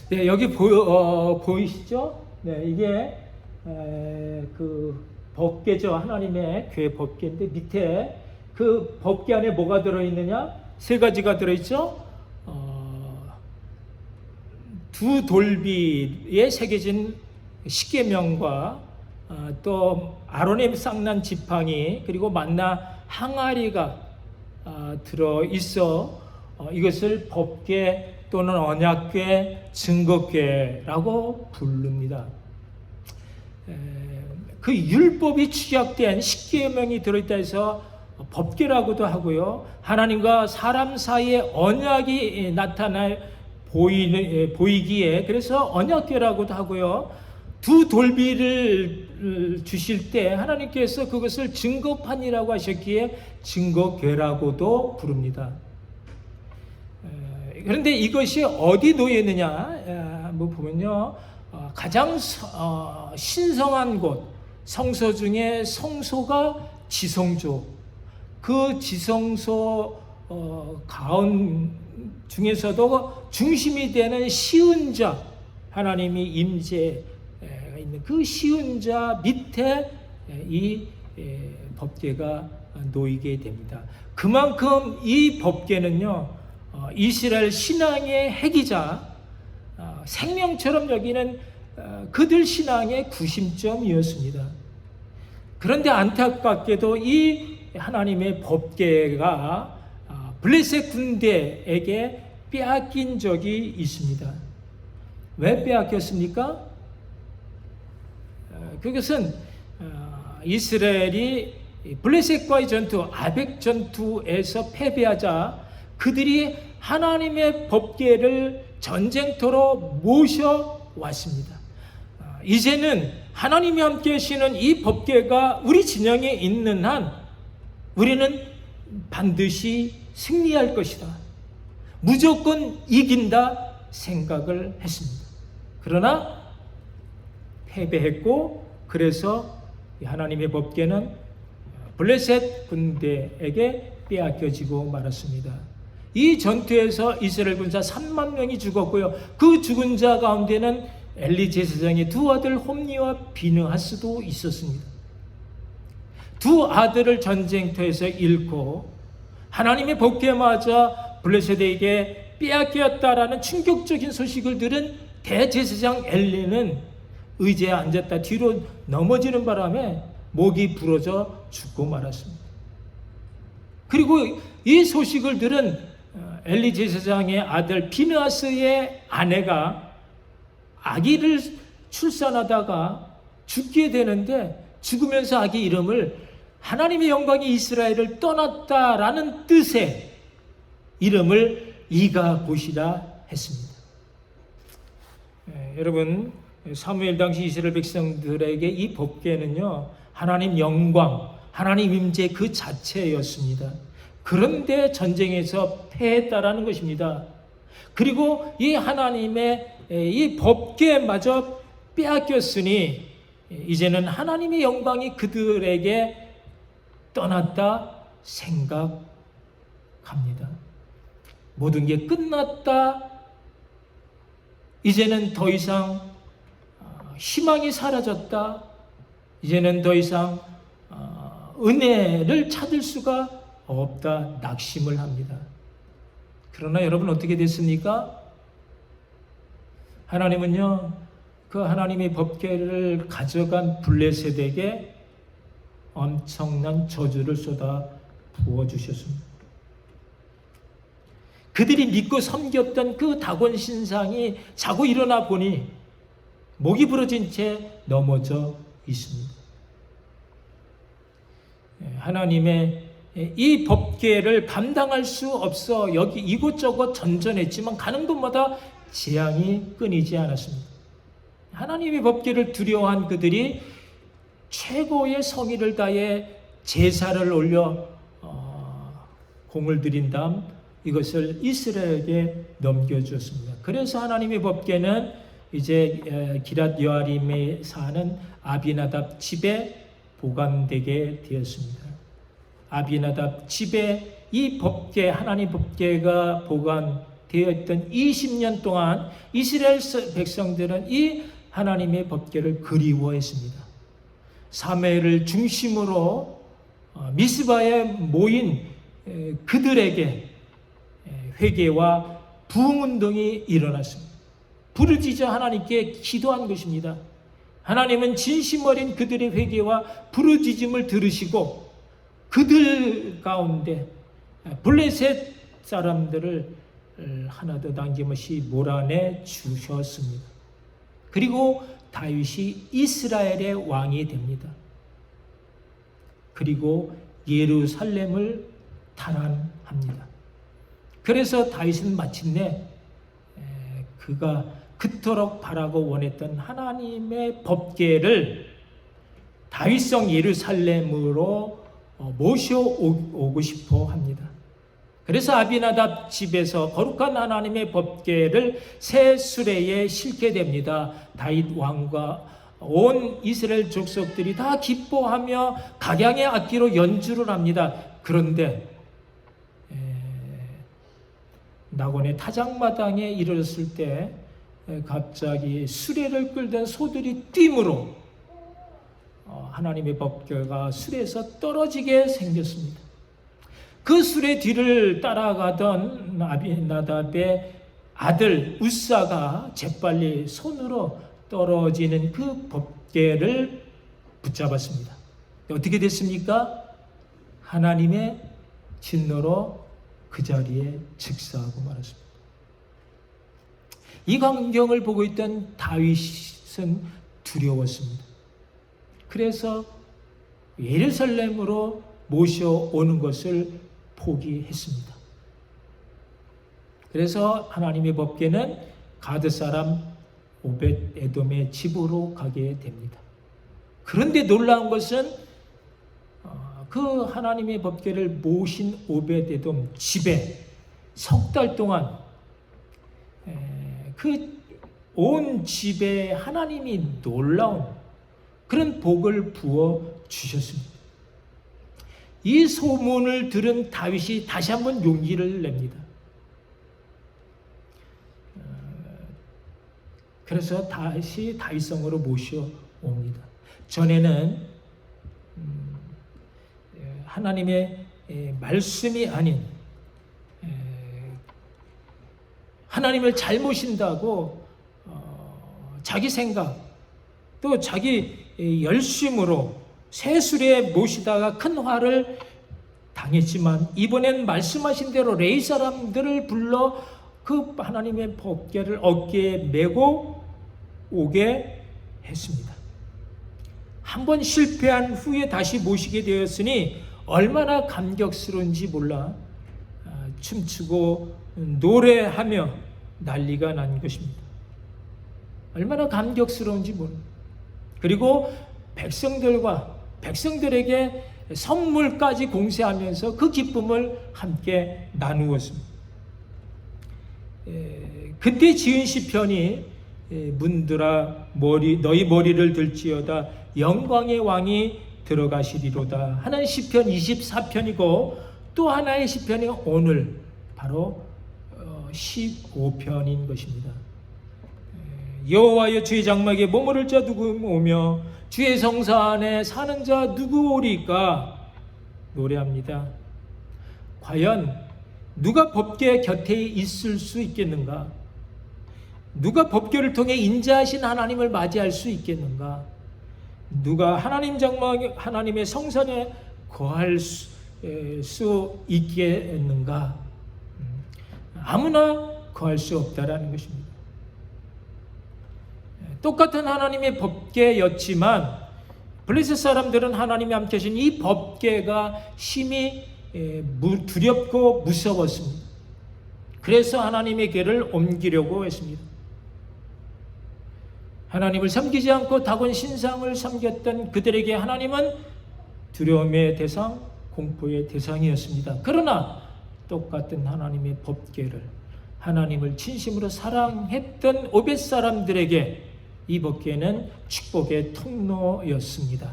네, 여기 보이시죠? 네, 이게 그 법궤죠. 하나님의 교회 법궤인데 밑에 그 법궤 안에 뭐가 들어있느냐? 세 가지가 들어있죠. 두 돌비에 새겨진 십계명과 또 아론의 쌍난 지팡이 그리고 만나 항아리가 들어있어 이것을 법궤 또는 언약궤, 증거궤라고 부릅니다. 그 율법이 축약된 십계명이 들어있다 해서 법궤라고도 하고요. 하나님과 사람 사이에 언약이 보이기에 그래서 언약궤라고도 하고요. 두 돌비를 주실 때 하나님께서 그것을 증거판이라고 하셨기에 증거궤라고도 부릅니다. 그런데 이것이 어디 놓여 있느냐? 보면요, 가장 신성한 곳, 성소 중에 성소가 지성조. 그 지성소 가운 중에서도 중심이 되는 시은자, 하나님이 임재가 있는 그 시은자 밑에 이 법궤가 놓이게 됩니다. 그만큼 이 법궤는요, 이스라엘 신앙의 핵이자 생명처럼 여기는 그들 신앙의 구심점이었습니다. 그런데 안타깝게도 이 하나님의 법궤가 블레셋 군대에게 빼앗긴 적이 있습니다. 왜 빼앗겼습니까? 그것은 이스라엘이 블레셋과의 전투, 아벡 전투에서 패배하자 그들이 하나님의 법궤를 전쟁터로 모셔왔습니다. 이제는 하나님이 함께 하시는 이 법궤가 우리 진영에 있는 한 우리는 반드시 승리할 것이다. 무조건 이긴다 생각을 했습니다. 그러나 패배했고 그래서 하나님의 법궤는 블레셋 군대에게 빼앗겨지고 말았습니다. 이 전투에서 이스라엘 군사 3만 명이 죽었고요. 그 죽은 자 가운데는 엘리 제사장의 두 아들 홈니와 비느하스도 있었습니다. 두 아들을 전쟁터에서 잃고 하나님의 법궤에 맞아 블레셋에게 빼앗겼다라는 충격적인 소식을 들은 대제사장 엘리는 의자에 앉았다 뒤로 넘어지는 바람에 목이 부러져 죽고 말았습니다. 그리고 이 소식을 들은 엘리 제사장의 아들 비느하스의 아내가 아기를 출산하다가 죽게 되는데 죽으면서 아기 이름을 하나님의 영광이 이스라엘을 떠났다라는 뜻의 이름을 이가봇이라 했습니다. 여러분, 사무엘 당시 이스라엘 백성들에게 이 법궤는요, 하나님 영광, 하나님 임재 그 자체였습니다. 그런데 전쟁에서 패했다라는 것입니다. 그리고 이 하나님의 이 법궤마저 빼앗겼으니 이제는 하나님의 영광이 그들에게 떠났다 생각합니다. 모든 게 끝났다. 이제는 더 이상 희망이 사라졌다. 이제는 더 이상 은혜를 찾을 수가 없다. 낙심을 합니다. 그러나 여러분 어떻게 됐습니까? 하나님은요, 그 하나님의 법궤를 가져간 블레셋에게 엄청난 저주를 쏟아 부어주셨습니다. 그들이 믿고 섬겼던 그 다곤 신상이 자고 일어나 보니 목이 부러진 채 넘어져 있습니다. 하나님의 이 법궤를 감당할 수 없어 여기 이곳저곳 전전했지만 가는 곳마다 재앙이 끊이지 않았습니다. 하나님의 법궤를 두려워한 그들이 최고의 성의를 다해 제사를 올려 공을 드린 다음 이것을 이스라엘에게 넘겨주었습니다. 그래서 하나님의 법궤는 이제 기랏 여아림에 사는 아비나답 집에 보관되게 되었습니다. 아비나답 집에 이 법궤, 하나님 법궤가 보관되어 되어 있던 20년 동안 이스라엘 백성들은 이 하나님의 법궤를 그리워했습니다. 사무엘을 중심으로 미스바에 모인 그들에게 회개와 부흥운동이 일어났습니다. 부르짖어 하나님께 기도한 것입니다. 하나님은 진심 어린 그들의 회개와 부르짖음을 들으시고 그들 가운데 블레셋 사람들을 하나도 남김없이 몰아내 주셨습니다. 그리고 다윗이 이스라엘의 왕이 됩니다. 그리고 예루살렘을 탈환합니다. 그래서 다윗은 마침내 그가 그토록 바라고 원했던 하나님의 법궤를 다윗성 예루살렘으로 모셔오고 싶어 합니다. 그래서 아비나답 집에서 거룩한 하나님의 법궤를 새 수레에 싣게 됩니다. 다윗 왕과 온 이스라엘 족속들이 다 기뻐하며 각양의 악기로 연주를 합니다. 그런데 낙원의 타작마당에 이르렀을 때 갑자기 수레를 끌던 소들이 띠므로 하나님의 법궤가 수레에서 떨어지게 생겼습니다. 그 수레 뒤를 따라가던 아비나답의 아들 우사가 재빨리 손으로 떨어지는 그 법궤를 붙잡았습니다. 어떻게 됐습니까? 하나님의 진노로 그 자리에 즉사하고 말았습니다. 이 광경을 보고 있던 다윗은 두려웠습니다. 그래서 예루살렘으로 모셔오는 것을 포기했습니다. 그래서 하나님의 법궤는 가드 사람 오벳 에돔의 집으로 가게 됩니다. 그런데 놀라운 것은 그 하나님의 법궤를 모신 오벳 에돔 집에 석 달 동안 그 온 집에 하나님이 놀라운 그런 복을 부어 주셨습니다. 이 소문을 들은 다윗이 다시 한번 용기를 냅니다. 그래서 다시 다윗성으로 모셔옵니다. 전에는 하나님의 말씀이 아닌 하나님을 잘 모신다고 자기 생각 또 자기 열심으로 새 수레에 모시다가 큰 화를 당했지만 이번엔 말씀하신 대로 레위 사람들을 불러 그 하나님의 법궤를 어깨에 메고 오게 했습니다. 한번 실패한 후에 다시 모시게 되었으니 얼마나 감격스러운지 몰라 춤추고 노래하며 난리가 난 것입니다. 얼마나 감격스러운지 몰라. 그리고 백성들에게 선물까지 공세하면서 그 기쁨을 함께 나누었습니다. 그때 지은 시편이 문들아 너희 머리를 들지어다 영광의 왕이 들어가시리로다 하는 시편 24편이고 또 하나의 시편이 오늘 바로 15편인 것입니다. 여호와여 주의 장막에 머무를 자 누구 오며 주의 성사 안에 사는 자 누구 오리까 노래합니다. 과연 누가 법궤 곁에 있을 수 있겠는가? 누가 법궤를 통해 인자하신 하나님을 맞이할 수 있겠는가? 누가 하나님 장막 하나님의 성산에 거할 수 있겠는가? 아무나 거할 수 없다라는 것입니다. 똑같은 하나님의 법궤였지만 블레셋 사람들은 하나님이 함께 하신 이 법궤가 심히 두렵고 무서웠습니다. 그래서 하나님의 궤를 옮기려고 했습니다. 하나님을 섬기지 않고 다곤 신상을 섬겼던 그들에게 하나님은 두려움의 대상, 공포의 대상이었습니다. 그러나 똑같은 하나님의 법궤를 하나님을 진심으로 사랑했던 오벳 사람들에게 이 법궤는 축복의 통로였습니다.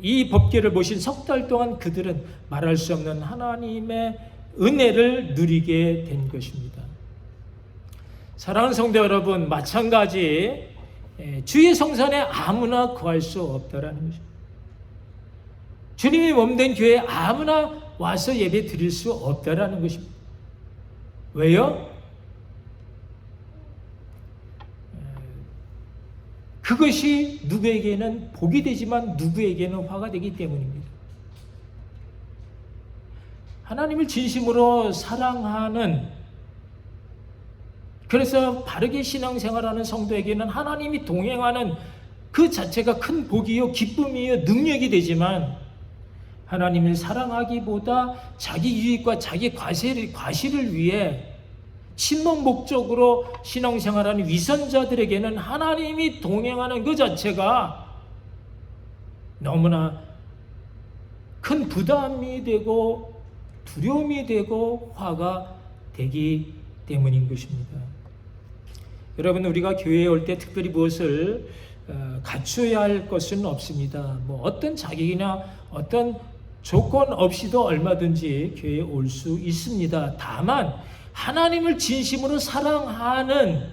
이 법궤를 모신 석 달 동안 그들은 말할 수 없는 하나님의 은혜를 누리게 된 것입니다. 사랑하는 성도 여러분, 마찬가지 주의 성산에 아무나 거할 수 없다라는 것입니다. 주님이 몸된 교회에 아무나 와서 예배 드릴 수 없다라는 것입니다. 왜요? 그것이 누구에게는 복이 되지만 누구에게는 화가 되기 때문입니다. 하나님을 진심으로 사랑하는, 그래서 바르게 신앙생활하는 성도에게는 하나님이 동행하는 그 자체가 큰 복이요, 기쁨이요, 능력이 되지만 하나님을 사랑하기보다 자기 유익과 자기 과실을 위해 친목 목적으로 신앙생활하는 위선자들에게는 하나님이 동행하는 그 자체가 너무나 큰 부담이 되고 두려움이 되고 화가 되기 때문인 것입니다. 여러분, 우리가 교회에 올 때 특별히 무엇을 갖춰야 할 것은 없습니다. 뭐 어떤 자격이나 어떤 조건 없이도 얼마든지 교회에 올 수 있습니다. 다만 하나님을 진심으로 사랑하는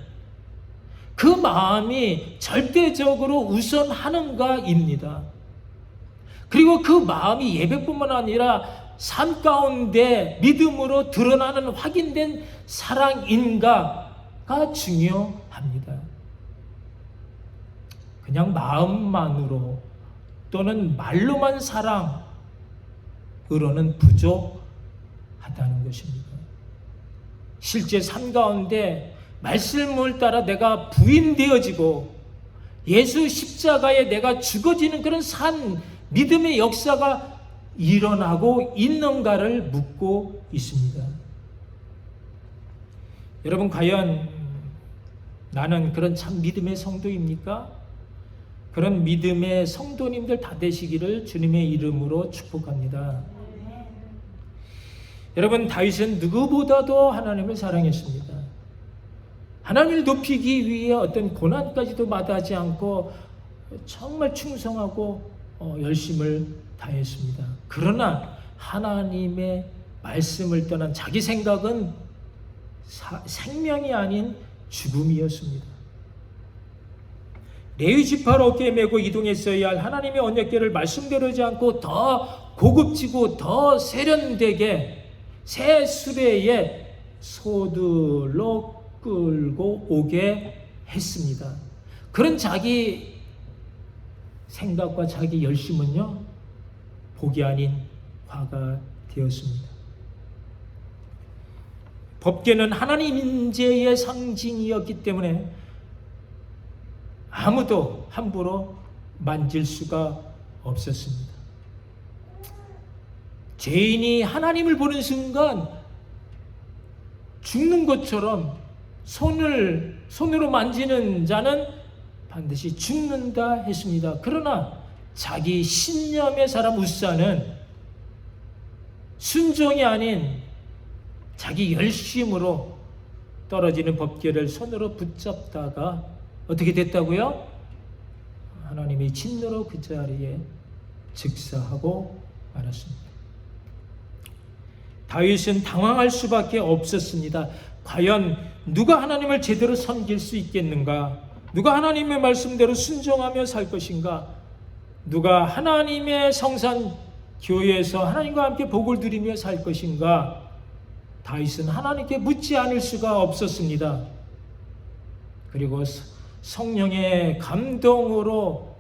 그 마음이 절대적으로 우선하는가입니다. 그리고 그 마음이 예배뿐만 아니라 삶 가운데 믿음으로 드러나는 확인된 사랑인가가 중요합니다. 그냥 마음만으로 또는 말로만 사랑으로는 부족하다는 것입니다. 실제 삶 가운데 말씀을 따라 내가 부인되어지고 예수 십자가에 내가 죽어지는 그런 믿음의 역사가 일어나고 있는가를 묻고 있습니다. 여러분, 과연 나는 그런 참 믿음의 성도입니까? 그런 믿음의 성도님들 다 되시기를 주님의 이름으로 축복합니다. 여러분, 다윗은 누구보다도 하나님을 사랑했습니다. 하나님을 높이기 위해 어떤 고난까지도 마다하지 않고 정말 충성하고 열심을 다했습니다. 그러나 하나님의 말씀을 떠난 자기 생각은 생명이 아닌 죽음이었습니다. 레위 지파를 어깨에 메고 이동했어야 할 하나님의 언약궤를 말씀대로지 않고 더 고급지고 더 세련되게 새 수레에 소들로 끌고 오게 했습니다. 그런 자기 생각과 자기 열심은요, 복이 아닌 화가 되었습니다. 법궤는 하나님 임재의 상징이었기 때문에 아무도 함부로 만질 수가 없었습니다. 죄인이 하나님을 보는 순간 죽는 것처럼 손으로 만지는 자는 반드시 죽는다 했습니다. 그러나 자기 신념의 사람 웃사는 순종이 아닌 자기 열심으로 떨어지는 법궤를 손으로 붙잡다가 어떻게 됐다고요? 하나님이 진노로 그 자리에 즉사하고 말았습니다. 다윗은 당황할 수밖에 없었습니다. 과연 누가 하나님을 제대로 섬길 수 있겠는가? 누가 하나님의 말씀대로 순종하며 살 것인가? 누가 하나님의 성산 교회에서 하나님과 함께 복을 누리며 살 것인가? 다윗은 하나님께 묻지 않을 수가 없었습니다. 그리고 성령의 감동으로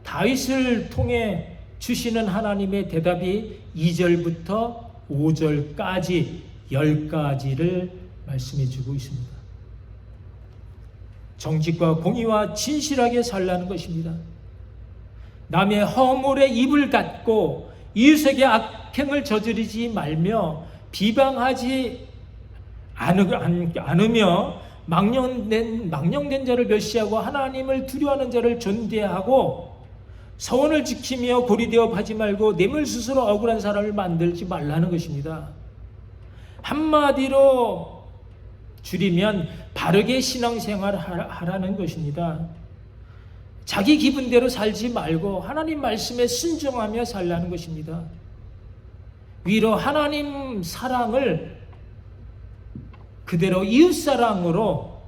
다윗을 통해 주시는 하나님의 대답이 2절부터 5절까지 10가지를 말씀해 주고 있습니다. 정직과 공의와 진실하게 살라는 것입니다. 남의 허물에 입을 닫고 이웃에게 악행을 저지르지 말며 비방하지 않으며 망령된 자를 멸시하고 하나님을 두려워하는 자를 존대하고 서원을 지키며 고리대업하지 말고 뇌물 스스로 억울한 사람을 만들지 말라는 것입니다. 한마디로 줄이면 바르게 신앙생활 하라는 것입니다. 자기 기분대로 살지 말고 하나님 말씀에 순종하며 살라는 것입니다. 위로 하나님 사랑을 그대로 이웃사랑으로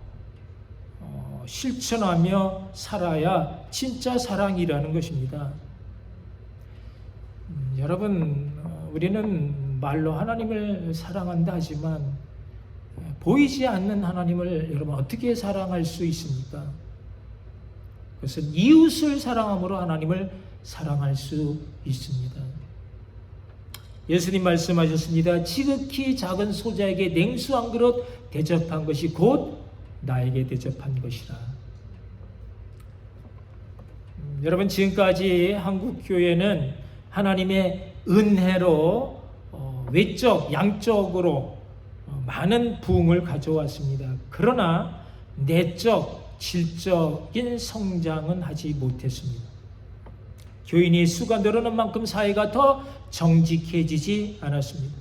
실천하며 살아야 진짜 사랑이라는 것입니다. 여러분, 우리는 말로 하나님을 사랑한다 하지만 보이지 않는 하나님을 여러분 어떻게 사랑할 수 있습니까? 그것은 이웃을 사랑함으로 하나님을 사랑할 수 있습니다. 예수님 말씀하셨습니다. 지극히 작은 소자에게 냉수 한 그릇 대접한 것이 곧 나에게 대접한 것이라. 여러분, 지금까지 한국교회는 하나님의 은혜로 외적, 양적으로 많은 부흥을 가져왔습니다. 그러나 내적, 질적인 성장은 하지 못했습니다. 교인이 수가 늘어난 만큼 사회가 더 정직해지지 않았습니다.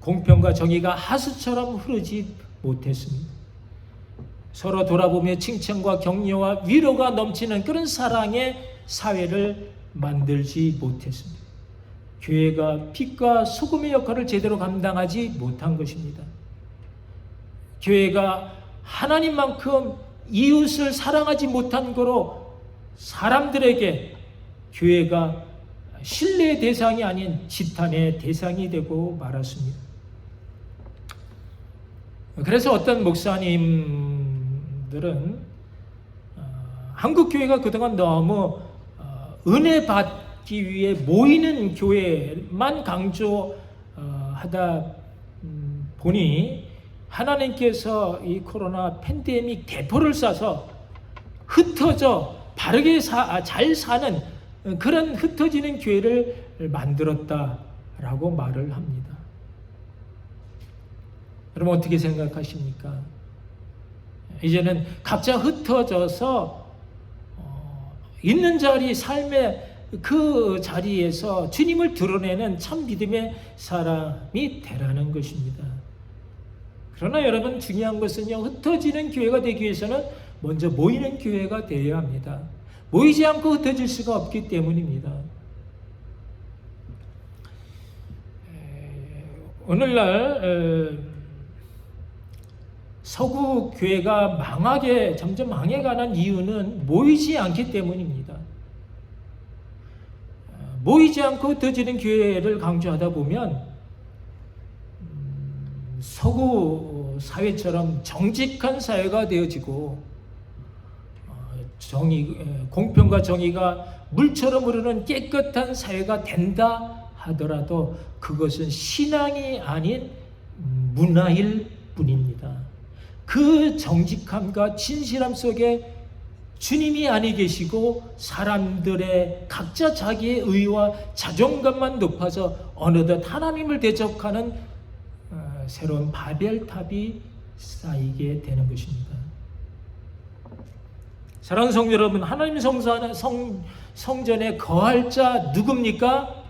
공평과 정의가 하수처럼 흐르지 못했습니다. 서로 돌아보며 칭찬과 격려와 위로가 넘치는 그런 사랑의 사회를 만들지 못했습니다. 교회가 빛과 소금의 역할을 제대로 감당하지 못한 것입니다. 교회가 하나님만큼 이웃을 사랑하지 못한 거로 사람들에게 교회가 신뢰의 대상이 아닌 지탄의 대상이 되고 말았습니다. 그래서 어떤 목사님들은 한국교회가 그동안 너무 은혜 받기 위해 모이는 교회만 강조하다 보니 하나님께서 이 코로나 팬데믹 대포를 쏴서 흩어져 바르게 잘 사는 그런 흩어지는 교회를 만들었다라고 말을 합니다. 여러분 어떻게 생각하십니까? 이제는 각자 흩어져서 있는 자리, 삶의 그 자리에서 주님을 드러내는 참 믿음의 사람이 되라는 것입니다. 그러나 여러분 중요한 것은요, 흩어지는 교회가 되기 위해서는 먼저 모이는 교회가 되어야 합니다. 모이지 않고 흩어질 수가 없기 때문입니다. 오늘날 서구 교회가 점점 망해가는 이유는 모이지 않기 때문입니다. 모이지 않고 흩어지는 교회를 강조하다 보면 서구 사회처럼 정직한 사회가 되어지고 공평과 정의가 물처럼 흐르는 깨끗한 사회가 된다 하더라도 그것은 신앙이 아닌 문화일 뿐입니다. 그 정직함과 진실함 속에 주님이 아니 계시고 사람들의 각자 자기의 의와 자존감만 높아서 어느덧 하나님을 대적하는 새로운 바벨탑이 쌓이게 되는 것입니다. 사랑하는 성도 여러분, 하나님 성전에 거할 자 누굽니까?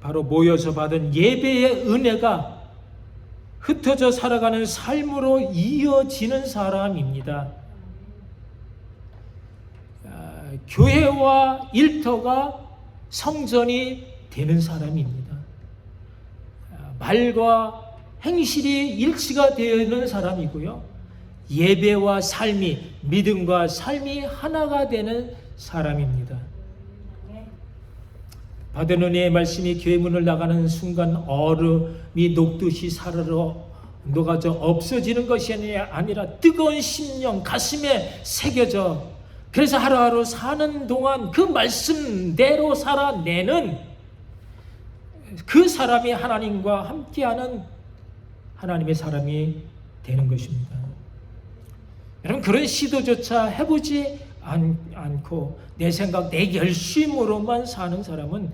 바로 모여서 받은 예배의 은혜가 흩어져 살아가는 삶으로 이어지는 사람입니다. 교회와 일터가 성전이 되는 사람입니다. 말과 행실이 일치가 되는 사람이고요. 예배와 삶이, 믿음과 삶이 하나가 되는 사람입니다. 받은 은혜의 말씀이 교회 문을 나가는 순간 얼음이 녹듯이 사르르 녹아져 없어지는 것이 아니라 뜨거운 심령 가슴에 새겨져, 그래서 하루하루 사는 동안 그 말씀대로 살아내는 그 사람이 하나님과 함께하는 하나님의 사람이 되는 것입니다. 여러분, 그런 시도조차 해보지 않고 내 생각, 내 열심으로만 사는 사람은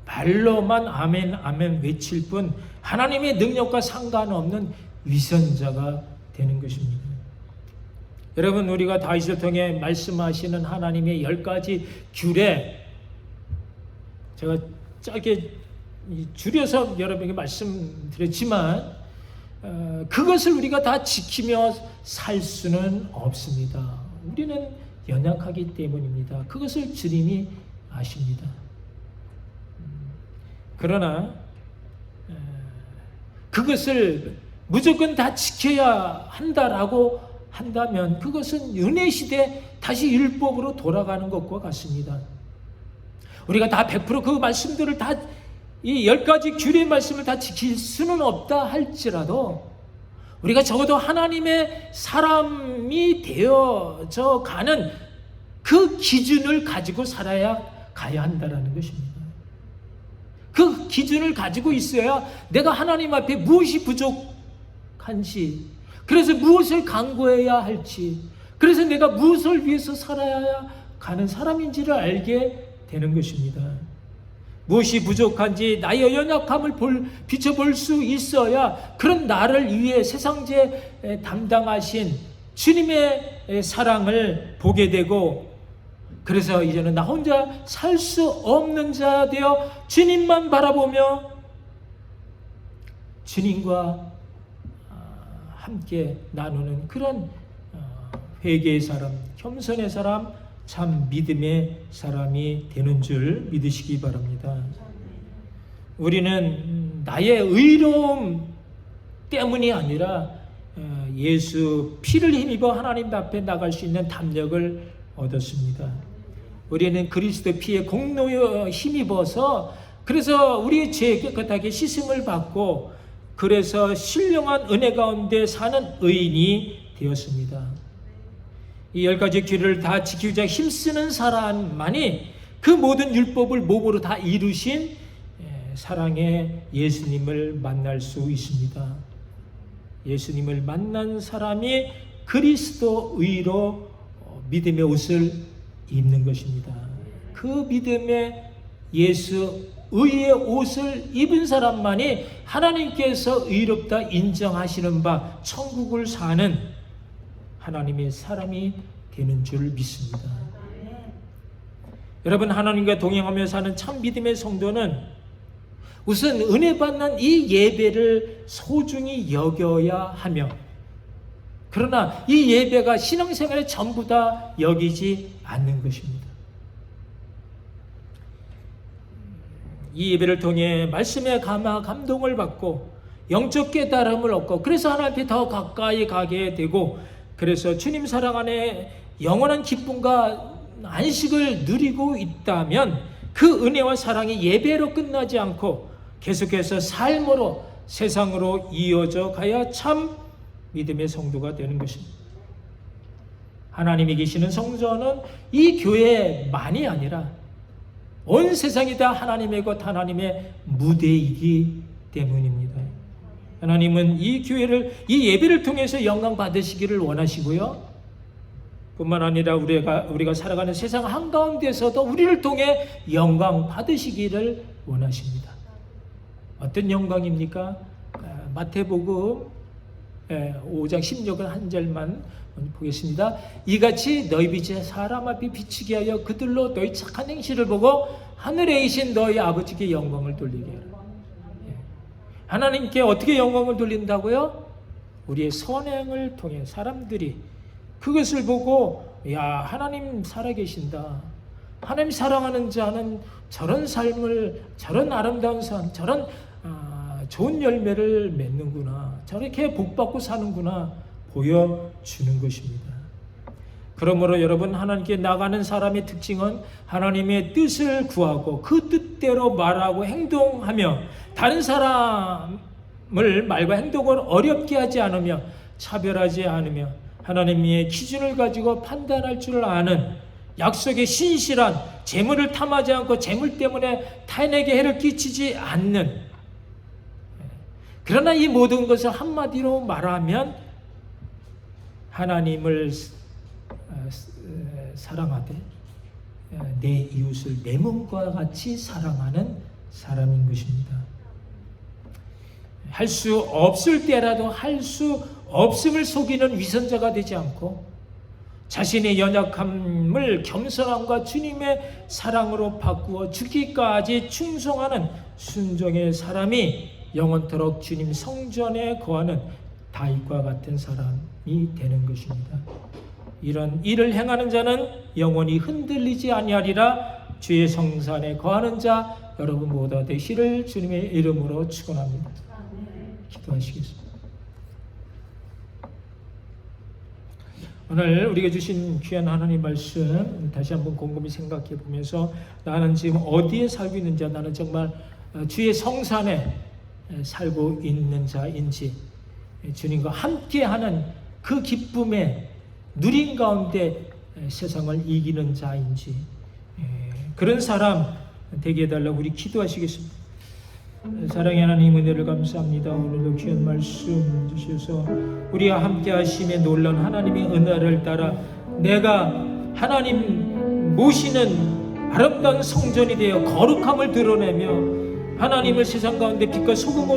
말로만 아멘 아멘 외칠 뿐 하나님의 능력과 상관없는 위선자가 되는 것입니다. 여러분, 우리가 다윗을 통해 말씀하시는 하나님의 10가지 규례, 제가 짧게 줄여서 여러분에게 말씀드렸지만 그것을 우리가 다 지키며 살 수는 없습니다. 우리는 연약하기 때문입니다. 그것을 주님이 아십니다. 그러나 그것을 무조건 다 지켜야 한다라고 한다면 그것은 은혜 시대 다시 율법으로 돌아가는 것과 같습니다. 우리가 다 100% 그 말씀들을 다 이 10가지 규례의 말씀을 다 지킬 수는 없다 할지라도 우리가 적어도 하나님의 사람이 되어져 가는 그 기준을 가지고 살아야 가야 한다는 것입니다. 그 기준을 가지고 있어야 내가 하나님 앞에 무엇이 부족한지, 그래서 무엇을 강구해야 할지, 그래서 내가 무엇을 위해서 살아야 가는 사람인지를 알게 되는 것입니다. 무엇이 부족한지 나의 연약함을 비춰볼 수 있어야 그런 나를 위해 세상제 담당하신 주님의 사랑을 보게 되고, 그래서 이제는 나 혼자 살 수 없는 자 되어 주님만 바라보며 주님과 함께 나누는 그런 회개의 사람, 겸손의 사람, 참 믿음의 사람이 되는 줄 믿으시기 바랍니다. 우리는 나의 의로움 때문이 아니라 예수 피를 힘입어 하나님 앞에 나갈 수 있는 담력을 얻었습니다. 우리는 그리스도 피의 공로에 힘입어서 그래서 우리의 죄 깨끗하게 씻음을 받고 그래서 신령한 은혜 가운데 사는 의인이 되었습니다. 이 10가지 규례를 다 지키고자 힘쓰는 사람만이 그 모든 율법을 몸으로 다 이루신 사랑의 예수님을 만날 수 있습니다. 예수님을 만난 사람이 그리스도의로 믿음의 옷을 입는 것입니다. 그 믿음의 예수의의 옷을 입은 사람만이 하나님께서 의롭다 인정하시는 바 천국을 사는 하나님의 사람이 되는 줄 믿습니다. 여러분, 하나님과 동행하며 사는 참 믿음의 성도는 우선 은혜 받는 이 예배를 소중히 여겨야 하며, 그러나 이 예배가 신앙생활의 전부 다 여기지 않는 것입니다. 이 예배를 통해 말씀에 감동을 받고 영적 깨달음을 얻고 그래서 하나님께 더 가까이 가게 되고, 그래서 주님 사랑 안에 영원한 기쁨과 안식을 누리고 있다면 그 은혜와 사랑이 예배로 끝나지 않고 계속해서 삶으로 세상으로 이어져 가야 참 믿음의 성도가 되는 것입니다. 하나님이 계시는 성전은 이 교회만이 아니라 온 세상이 다 하나님의 것, 하나님의 무대이기 때문입니다. 하나님은 이 교회를, 이 예배를 통해서 영광 받으시기를 원하시고요. 뿐만 아니라 우리가 살아가는 세상 한가운데서도 우리를 통해 영광 받으시기를 원하십니다. 어떤 영광입니까? 마태복음 5장 16절 한 절만 보겠습니다. 이같이 너희 빛이 사람 앞에 비치게 하여 그들로 너희 착한 행실을 보고 하늘에 계신 너희 아버지께 영광을 돌리게 하라. 하나님께 어떻게 영광을 돌린다고요? 우리의 선행을 통해 사람들이 그것을 보고, 야, 하나님 살아계신다. 하나님 사랑하는 자는 저런 삶을, 저런 아름다운 삶, 저런 좋은 열매를 맺는구나, 저렇게 복받고 사는구나 보여주는 것입니다. 그러므로 여러분, 하나님께 나가는 사람의 특징은 하나님의 뜻을 구하고 그 뜻대로 말하고 행동하며 다른 사람을 말과 행동을 어렵게 하지 않으며 차별하지 않으며 하나님의 기준을 가지고 판단할 줄 아는, 약속에 신실한, 재물을 탐하지 않고 재물 때문에 타인에게 해를 끼치지 않는, 그러나 이 모든 것을 한마디로 말하면 하나님을 사랑하되 내 이웃을 내 몸과 같이 사랑하는 사람인 것입니다. 할 수 없을 때라도 할 수 없음을 속이는 위선자가 되지 않고 자신의 연약함을 겸손함과 주님의 사랑으로 바꾸어 죽기까지 충성하는 순종의 사람이 영원토록 주님 성전에 거하는 다윗과 같은 사람이 되는 것입니다. 이런 일을 행하는 자는 영원히 흔들리지 아니하리라 주의 성산에 거하는 자 여러분 모두 되시를 주님의 이름으로 축원합니다. 기도하시겠습니다. 오늘 우리가 주신 귀한 하나님 말씀 다시 한번 곰곰이 생각해 보면서 나는 지금 어디에 살고 있는지, 나는 정말 주의 성산에 살고 있는 자인지, 주님과 함께하는 그 기쁨에 누린 가운데 세상을 이기는 자인지, 그런 사람 되게 해달라고 우리 기도하시겠습니다. 사랑의 하나님, 은혜를 감사합니다. 오늘도 귀한 말씀 주셔서 우리와 함께 하심에 놀라운 하나님의 은혜를 따라 내가 하나님 모시는 아름다운 성전이 되어 거룩함을 드러내며 하나님을 세상 가운데 빛과 소금으로